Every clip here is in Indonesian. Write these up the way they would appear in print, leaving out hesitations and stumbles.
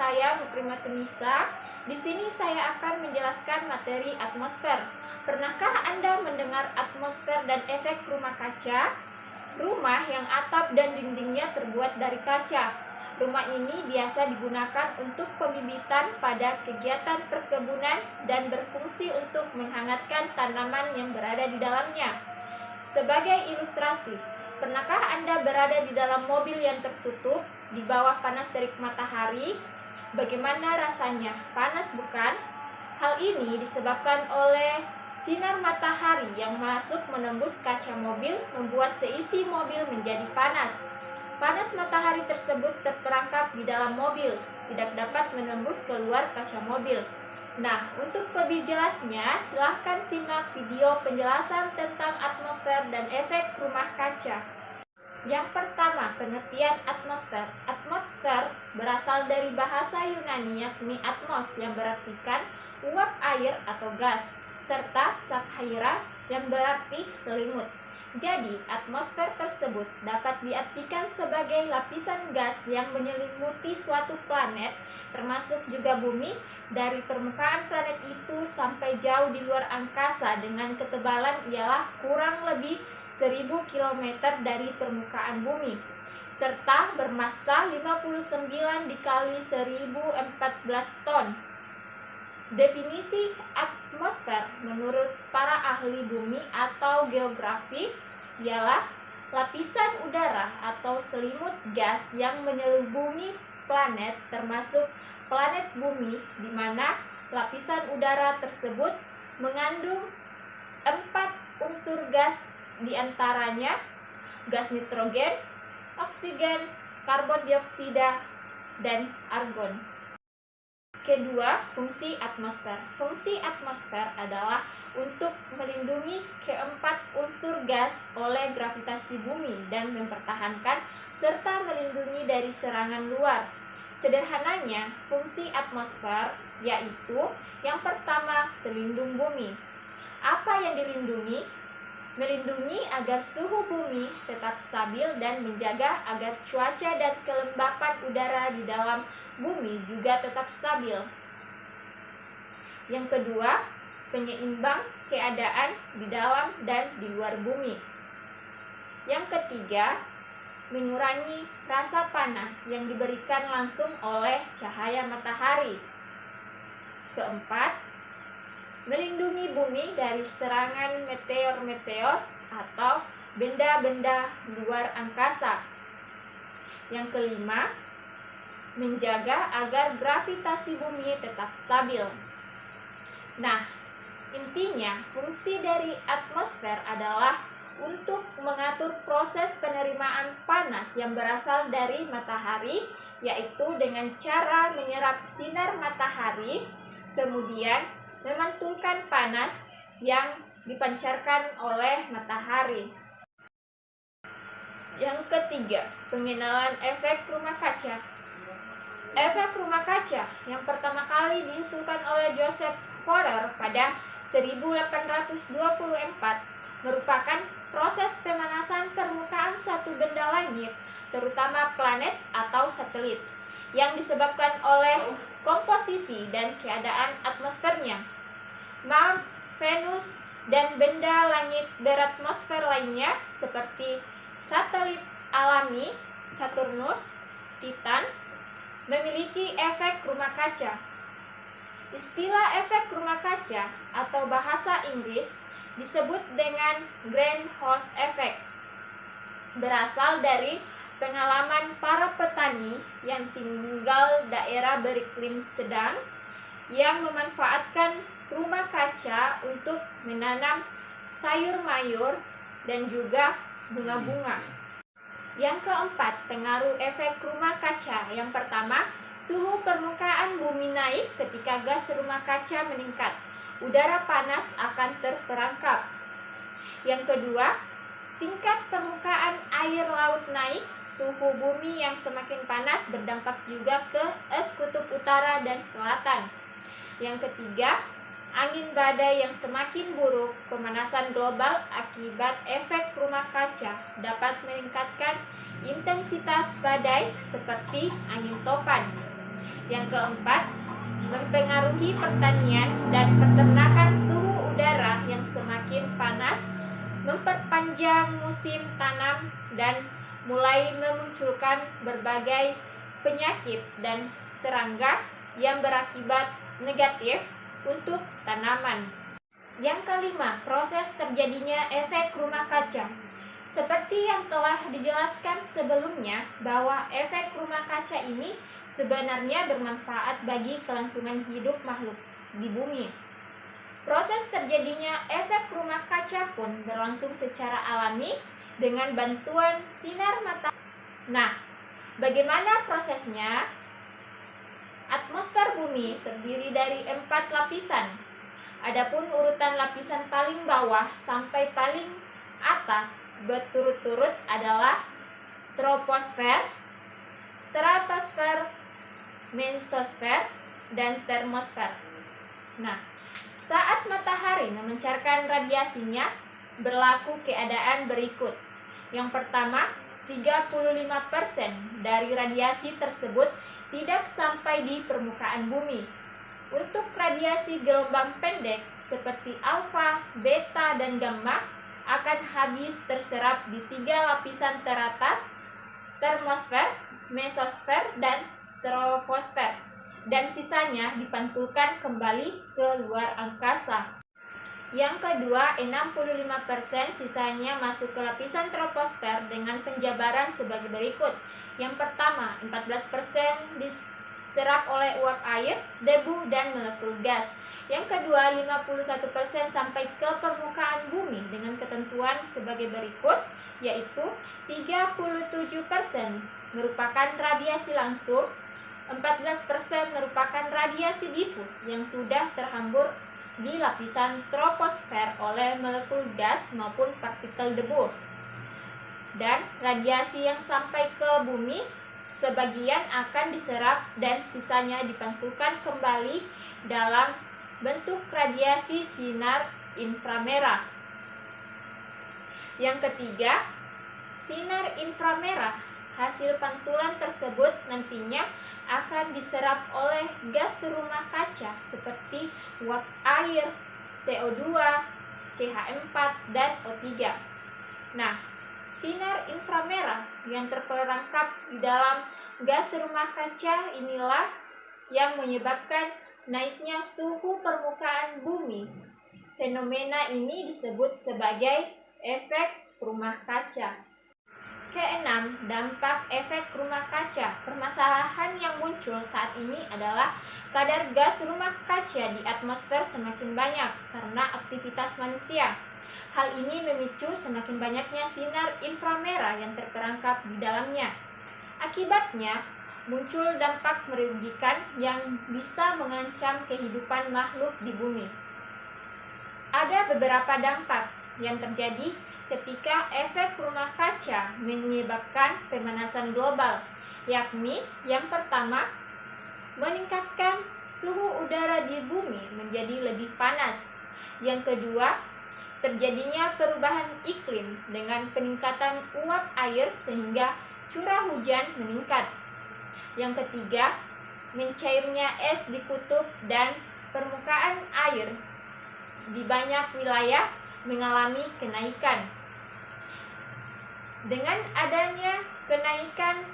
saya Mukrimatunisa. Di sini saya akan menjelaskan materi atmosfer. Pernahkah Anda mendengar atmosfer dan efek rumah kaca? Rumah yang atap dan dindingnya terbuat dari kaca. Rumah ini biasa digunakan untuk pembibitan pada kegiatan perkebunan dan berfungsi untuk menghangatkan tanaman yang berada di dalamnya. Sebagai ilustrasi, pernahkah Anda berada di dalam mobil yang tertutup di bawah panas terik matahari? Bagaimana rasanya? Panas bukan? Hal ini disebabkan oleh sinar matahari yang masuk menembus kaca mobil membuat seisi mobil menjadi panas. Panas matahari tersebut terperangkap di dalam mobil, tidak dapat menembus keluar kaca mobil. Nah, untuk lebih jelasnya, silahkan simak video penjelasan tentang atmosfer dan efek rumah kaca. Yang pertama, pengertian atmosfer. Atmosfer berasal dari bahasa Yunani yakni atmos yang berartikan uap air atau gas, serta sakhaira yang berarti selimut. Jadi, atmosfer tersebut dapat diartikan sebagai lapisan gas yang menyelimuti suatu planet, termasuk juga bumi, dari permukaan planet itu sampai jauh di luar angkasa dengan ketebalan ialah kurang lebih 1000 km dari permukaan bumi, serta bermassa 59 dikali 1014 ton. Definisi atmosfer menurut para ahli bumi atau geografi ialah lapisan udara atau selimut gas yang menyelubungi planet termasuk planet bumi, di mana lapisan udara tersebut mengandung 4 unsur gas, diantaranya gas nitrogen, oksigen, karbon dioksida, dan argon. Kedua, fungsi atmosfer. Fungsi atmosfer adalah untuk melindungi keempat unsur gas oleh gravitasi bumi dan mempertahankan serta melindungi dari serangan luar. Sederhananya, fungsi atmosfer yaitu yang pertama, pelindung bumi. Apa yang dilindungi? Melindungi agar suhu bumi tetap stabil dan menjaga agar cuaca dan kelembapan udara di dalam bumi juga tetap stabil. Yang kedua, penyeimbang keadaan di dalam dan di luar bumi. Yang ketiga, mengurangi rasa panas yang diberikan langsung oleh cahaya matahari. Keempat, melindungi bumi dari serangan meteor-meteor atau benda-benda luar angkasa. Yang kelima, menjaga agar gravitasi bumi tetap stabil. Nah, intinya fungsi dari atmosfer adalah untuk mengatur proses penerimaan panas yang berasal dari matahari, yaitu dengan cara menyerap sinar matahari, kemudian memantulkan panas yang dipancarkan oleh matahari. Yang ketiga, pengenalan efek rumah kaca. Efek rumah kaca yang pertama kali diusulkan oleh Joseph Forer pada 1824 merupakan proses pemanasan permukaan suatu benda langit, terutama planet atau satelit, yang disebabkan oleh komposisi dan keadaan atmosfernya. Mars, Venus, dan benda langit beratmosfer lainnya seperti satelit alami, Saturnus, Titan, memiliki efek rumah kaca. Istilah efek rumah kaca atau bahasa Inggris disebut dengan greenhouse effect, berasal dari pengalaman para petani yang tinggal daerah beriklim sedang yang memanfaatkan rumah kaca untuk menanam sayur mayur dan juga bunga-bunga. Yang keempat, pengaruh efek rumah kaca. Yang pertama, suhu permukaan bumi naik ketika gas rumah kaca meningkat. Udara panas akan terperangkap. Yang kedua, tingkat permukaan air laut naik, suhu bumi yang semakin panas berdampak juga ke es kutub utara dan selatan. Yang ketiga, angin badai yang semakin buruk, pemanasan global akibat efek rumah kaca dapat meningkatkan intensitas badai seperti angin topan. Yang keempat, mempengaruhi pertanian dan peternakan. Suhu udara yang semakin panas memperpanjang musim tanam dan mulai memunculkan berbagai penyakit dan serangga yang berakibat negatif untuk tanaman. Yang kelima, proses terjadinya efek rumah kaca. Seperti yang telah dijelaskan sebelumnya, bahwa efek rumah kaca ini sebenarnya bermanfaat bagi kelangsungan hidup makhluk di bumi. Proses terjadinya efek rumah kaca pun berlangsung secara alami dengan bantuan sinar matahari. Nah, bagaimana prosesnya? Atmosfer bumi terdiri dari 4 lapisan. Adapun urutan lapisan paling bawah sampai paling atas berturut-turut adalah troposfer, stratosfer, mesosfer, dan termosfer. Nah, saat matahari memancarkan radiasinya, berlaku keadaan berikut. Yang pertama, 35% dari radiasi tersebut tidak sampai di permukaan bumi. Untuk radiasi gelombang pendek seperti alfa, beta, dan gamma akan habis terserap di 3 lapisan teratas, termosfer, mesosfer, dan stratosfer, dan sisanya dipantulkan kembali ke luar angkasa. Yang kedua, 65% sisanya masuk ke lapisan troposfer dengan penjabaran sebagai berikut. Yang pertama, 14% diserap oleh uap air, debu, dan molekul gas. Yang kedua, 51% sampai ke permukaan bumi dengan ketentuan sebagai berikut, yaitu 37% merupakan radiasi langsung, 14% merupakan radiasi difus yang sudah terhambur di lapisan troposfer oleh molekul gas maupun partikel debu. Dan radiasi yang sampai ke bumi sebagian akan diserap dan sisanya dipantulkan kembali dalam bentuk radiasi sinar inframerah. Yang ketiga, sinar inframerah. Hasil pantulan tersebut nantinya akan diserap oleh gas rumah kaca seperti uap air, CO2, CH4, dan O3. Nah, sinar inframerah yang terperangkap di dalam gas rumah kaca inilah yang menyebabkan naiknya suhu permukaan bumi. Fenomena ini disebut sebagai efek rumah kaca. Keenam, dampak efek rumah kaca. Permasalahan yang muncul saat ini adalah kadar gas rumah kaca di atmosfer semakin banyak karena aktivitas manusia. Hal ini memicu semakin banyaknya sinar inframerah yang terperangkap di dalamnya. Akibatnya, muncul dampak merugikan yang bisa mengancam kehidupan makhluk di bumi. Ada beberapa dampak yang terjadi ketika efek rumah kaca menyebabkan pemanasan global, yakni yang pertama, meningkatkan suhu udara di bumi menjadi lebih panas. Yang kedua, terjadinya perubahan iklim dengan peningkatan uap air sehingga curah hujan meningkat. Yang ketiga, mencairnya es di kutub dan permukaan air di banyak wilayah mengalami kenaikan. Dengan adanya kenaikan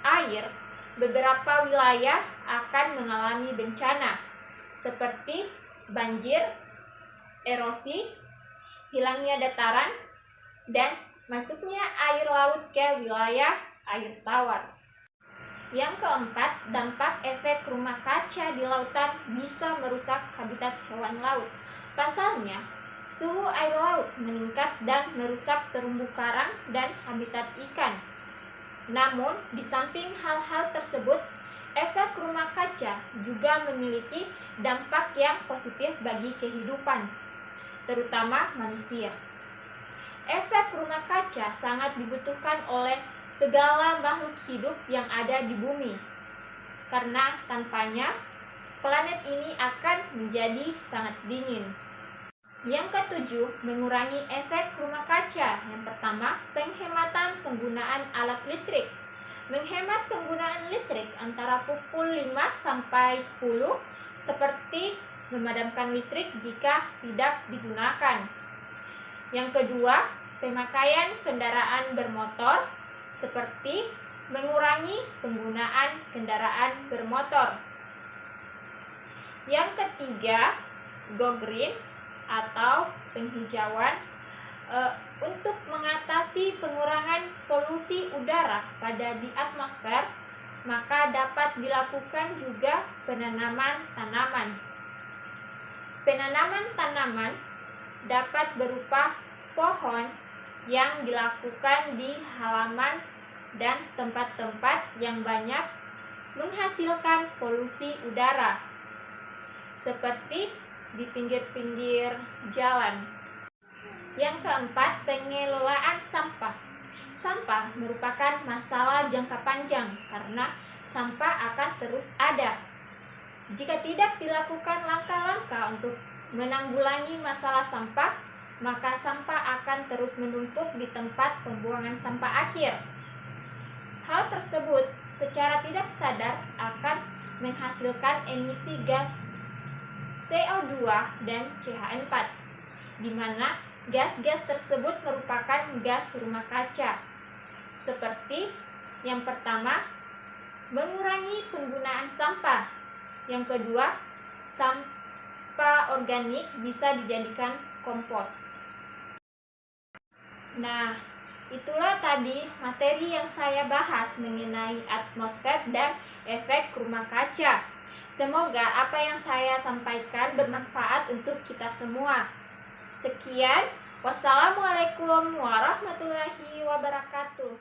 air, beberapa wilayah akan mengalami bencana seperti banjir, erosi, hilangnya dataran, dan masuknya air laut ke wilayah air tawar. Yang keempat, dampak efek rumah kaca di lautan bisa merusak habitat hewan laut. Pasalnya, suhu air laut meningkat dan merusak terumbu karang dan habitat ikan. Namun, di samping hal-hal tersebut, efek rumah kaca juga memiliki dampak yang positif bagi kehidupan, terutama manusia. Efek rumah kaca sangat dibutuhkan oleh segala makhluk hidup yang ada di bumi, karena tanpanya planet ini akan menjadi sangat dingin. Yang ketujuh, mengurangi efek rumah kaca. Yang pertama, penghematan penggunaan alat listrik. Menghemat penggunaan listrik antara pukul 5 sampai 10, seperti memadamkan listrik jika tidak digunakan. Yang kedua, pemakaian kendaraan bermotor, seperti mengurangi penggunaan kendaraan bermotor. Yang ketiga, go green atau penghijauan untuk mengatasi pengurangan polusi udara di atmosfer, maka dapat dilakukan juga penanaman tanaman. Penanaman tanaman dapat berupa pohon yang dilakukan di halaman dan tempat-tempat yang banyak menghasilkan polusi udara, seperti di pinggir-pinggir jalan. Yang keempat, pengelolaan sampah. Sampah merupakan masalah jangka panjang karena sampah akan terus ada. Jika tidak dilakukan langkah-langkah untuk menanggulangi masalah sampah, maka sampah akan terus menumpuk di tempat pembuangan sampah akhir. Hal tersebut secara tidak sadar akan menghasilkan emisi gas CO2 dan CH4, di mana gas-gas tersebut merupakan gas rumah kaca. Seperti yang pertama, mengurangi penggunaan sampah. Yang kedua, sampah organik bisa dijadikan kompos. Nah, itulah tadi materi yang saya bahas mengenai atmosfer dan efek rumah kaca. Semoga apa yang saya sampaikan bermanfaat untuk kita semua. Sekian, wassalamualaikum warahmatullahi wabarakatuh.